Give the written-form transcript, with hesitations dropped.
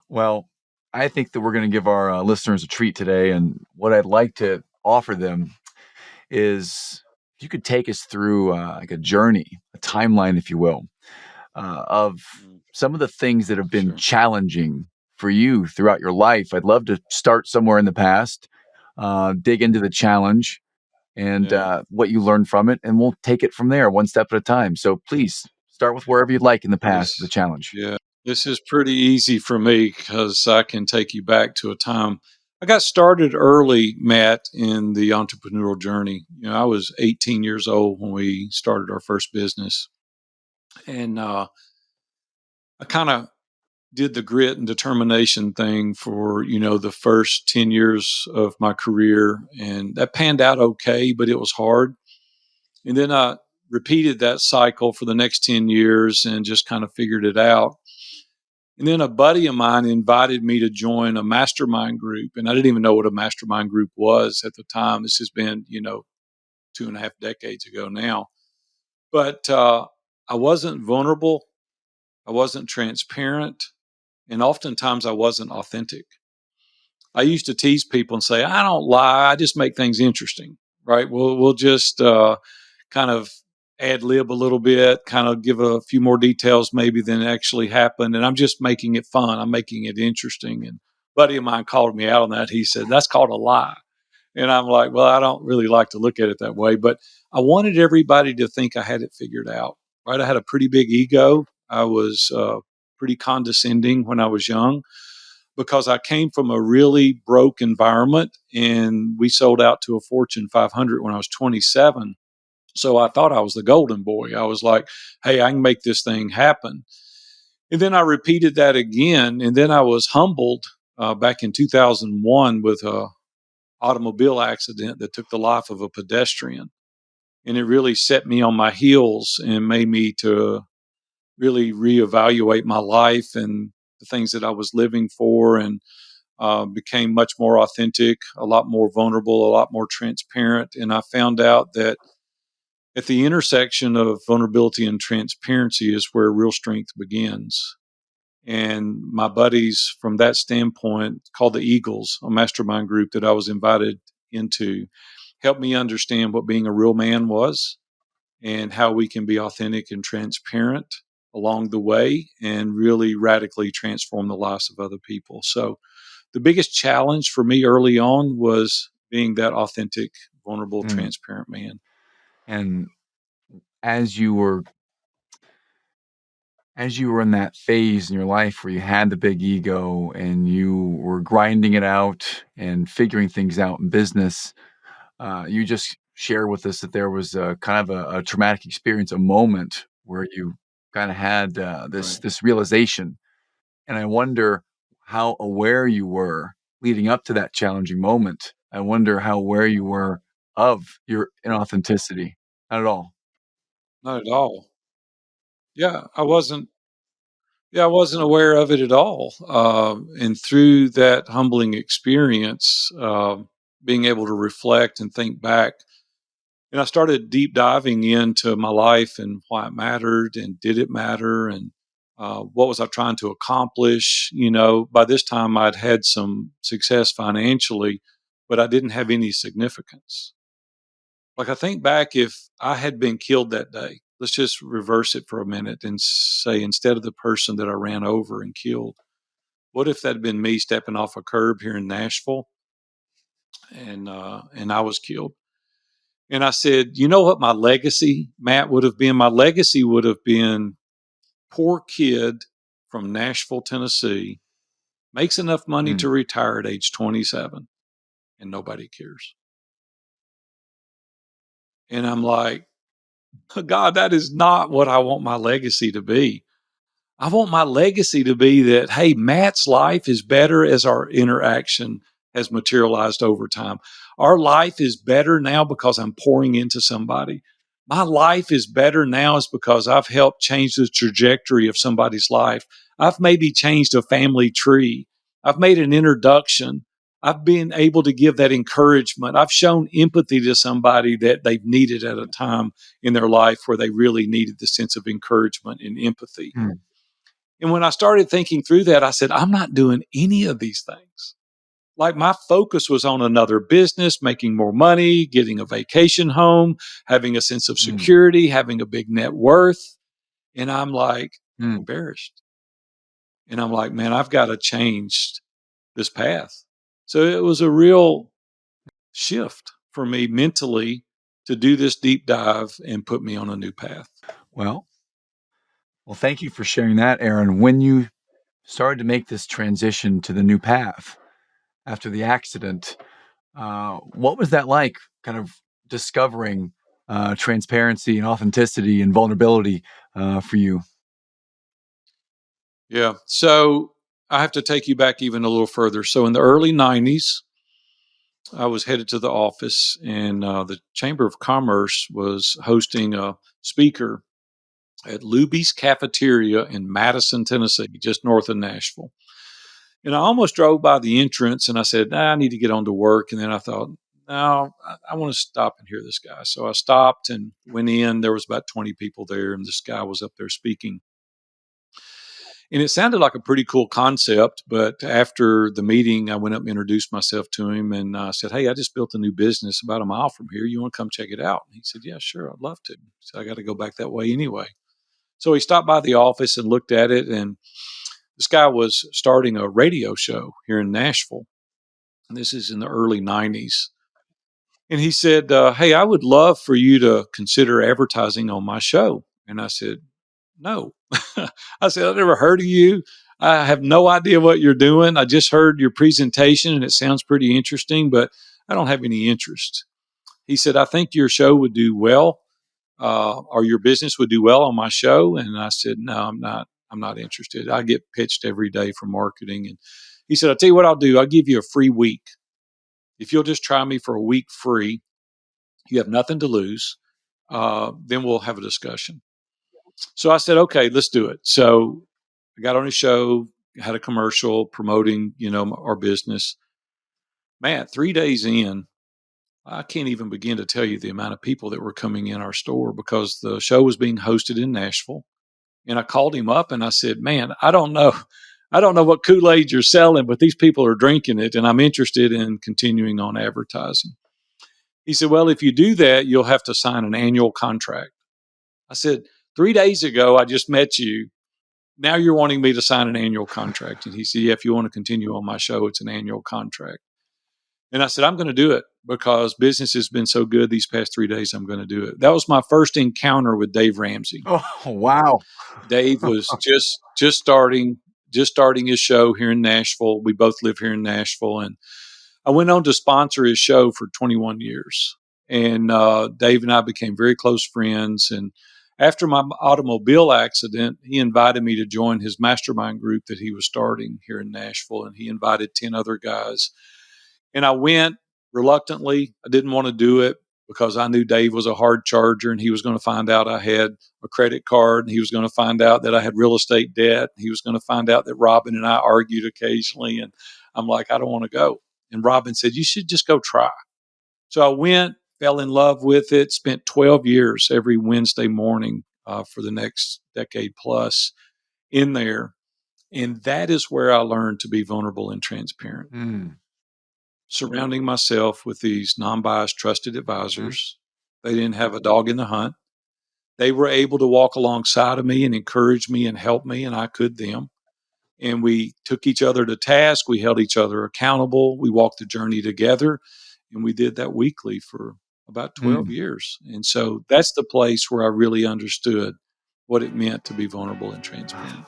Well, I think that we're going to give our listeners a treat today. And what I'd like to offer them is if you could take us through like a journey, a timeline, if you will, of Mm, some of the things that have been sure. challenging for you throughout your life. I'd love to start somewhere in the past, dig into the challenge and Yeah. what you learned from it, and we'll take it from there one step at a time. So please start with wherever you'd like in the past, the This, challenge. yeah, this is pretty easy for me because I can take you back to a time. I got started early, Matt, in the entrepreneurial journey. I was 18 years old when we started our first business. And I kind of did the grit and determination thing for, the first 10 years of my career. And that panned out okay, but it was hard. And then I repeated that cycle for the next 10 years and just kind of figured it out. And then a buddy of mine invited me to join a mastermind group. And I didn't even know what a mastermind group was at the time. This has been, 2.5 decades ago now. But I wasn't vulnerable. I wasn't transparent. And oftentimes I wasn't authentic. I used to tease people and say, I don't lie. I just make things interesting, right? We'll just kind of ad lib a little bit, kind of give a few more details maybe than actually happened. And I'm just making it fun. I'm making it interesting. And a buddy of mine called me out on that. He said, that's called a lie. And I'm like, well, I don't really like to look at it that way. But I wanted everybody to think I had it figured out, right? I had a pretty big ego. I was pretty condescending when I was young because I came from a really broke environment and we sold out to a Fortune 500 when I was 27. So I thought I was the golden boy. I was like, hey, I can make this thing happen. And then I repeated that again. And then I was humbled back in 2001 with a automobile accident that took the life of a pedestrian. And it really set me on my heels and made me to really reevaluate my life and the things that I was living for, and became much more authentic, a lot more vulnerable, a lot more transparent. And I found out that at the intersection of vulnerability and transparency is where real strength begins. And my buddies, from that standpoint, called the Eagles, a mastermind group that I was invited into, helped me understand what being a real man was and how we can be authentic and transparent along the way and really radically transform the lives of other people. So, the biggest challenge for me early on was being that authentic, vulnerable, Mm. transparent man. And as you were as you were in that phase in your life where you had the big ego and you were grinding it out and figuring things out in business, you just share with us that there was a kind of a traumatic experience, a moment where you kind of had this Right. this realization. And I wonder how aware you were leading up to that challenging moment. I wonder how aware you were of your inauthenticity. Not at all. Not at all. Yeah, I wasn't. Yeah, I wasn't aware of it at all. And through that humbling experience, being able to reflect and think back, and I started deep diving into my life and why it mattered and did it matter and what was I trying to accomplish. By this time I'd had some success financially, but I didn't have any significance. Like I think back, if I had been killed that day, let's just reverse it for a minute and say instead of the person that I ran over and killed, what if that had been me stepping off a curb here in Nashville and I was killed? And I said, you know what my legacy, Matt, would have been? My legacy would have been poor kid from Nashville, Tennessee, makes enough money Mm. to retire at age 27, and nobody cares. And I'm like, God, that is not what I want my legacy to be. I want my legacy to be that, hey, Matt's life is better as our interaction has materialized over time. Our life is better now because I'm pouring into somebody. My life is better now is because I've helped change the trajectory of somebody's life. I've maybe changed a family tree. I've made an introduction. I've been able to give that encouragement. I've shown empathy to somebody that they've needed at a time in their life where they really needed the sense of encouragement and empathy. Mm. And when I started thinking through that, I said, I'm not doing any of these things. Like my focus was on another business, making more money, getting a vacation home, having a sense of Mm, security, having a big net worth. And I'm like mm. embarrassed. And I'm like, man, I've got to change this path. So it was a real shift for me mentally to do this deep dive and put me on a new path. Well, well, thank you for sharing that, Aaron. When you started to make this transition to the new path after the accident, what was that like? Kind of discovering transparency and authenticity and vulnerability for you. Yeah. So I have to take you back even a little further. So in the early 90s, I was headed to the office, and the Chamber of Commerce was hosting a speaker at Luby's Cafeteria in Madison, Tennessee, just north of Nashville. And I almost drove by the entrance and I said, I need to get on to work. And then I thought, no, I want to stop and hear this guy. So I stopped and went in. There was about 20 people there, and this guy was up there speaking. And it sounded like a pretty cool concept. But after the meeting, I went up and introduced myself to him, and I said, hey, I just built a new business about a mile from here. You want to come check it out? And he said, yeah, sure, I'd love to. So I got to go back that way anyway. So he stopped by the office and looked at it. And this guy was starting a radio show here in Nashville. And this is in the early 90s. And he said, hey, I would love for you to consider advertising on my show. And I said, no. I said, I've never heard of you. I have no idea what you're doing. I just heard your presentation and it sounds pretty interesting, but I don't have any interest. He said, I think your show would do well, or your business would do well on my show. And I said, no, I'm not. I'm not interested. I get pitched every day for marketing. And he said, I'll tell you what I'll do. I'll give you a free week. If you'll just try me for a week free, you have nothing to lose. Then we'll have a discussion. So I said, okay, let's do it. So I got on his show, had a commercial promoting, our business. Man, 3 days in, I can't even begin to tell you the amount of people that were coming in our store because the show was being hosted in Nashville. And I called him up and I said, man, I don't know. I don't know what Kool-Aid you're selling, but these people are drinking it and I'm interested in continuing on advertising. He said, well, if you do that, you'll have to sign an annual contract. I said, 3 days ago, I just met you. Now you're wanting me to sign an annual contract. And he said, yeah, if you want to continue on my show, it's an annual contract. And I said, I'm going to do it because business has been so good these past 3 days. I'm going to do it. That was my first encounter with Dave Ramsey. Oh, wow. Dave was just starting his show here in Nashville. We both live here in Nashville, and I went on to sponsor his show for 21 years. And Dave and I became very close friends. And after my automobile accident, he invited me to join his mastermind group that he was starting here in Nashville. And he invited 10 other guys. And I went reluctantly. I didn't want to do it because I knew Dave was a hard charger and he was going to find out I had a credit card and he was going to find out that I had real estate debt. He was going to find out that Robin and I argued occasionally. And I'm like, I don't want to go. And Robin said, you should just go try. So I went, fell in love with it, spent 12 years every Wednesday morning for the next decade plus in there. And that is where I learned to be vulnerable and transparent, Mm, surrounding myself with these non-biased trusted mhm. advisors. They didn't have a dog in the hunt. They were able to walk alongside of me and encourage me and help me, and I could them. And we took each other to task. We held each other accountable. We walked the journey together, and we did that weekly for about 12 Mm. years. And so that's the place where I really understood what it meant to be vulnerable and transparent.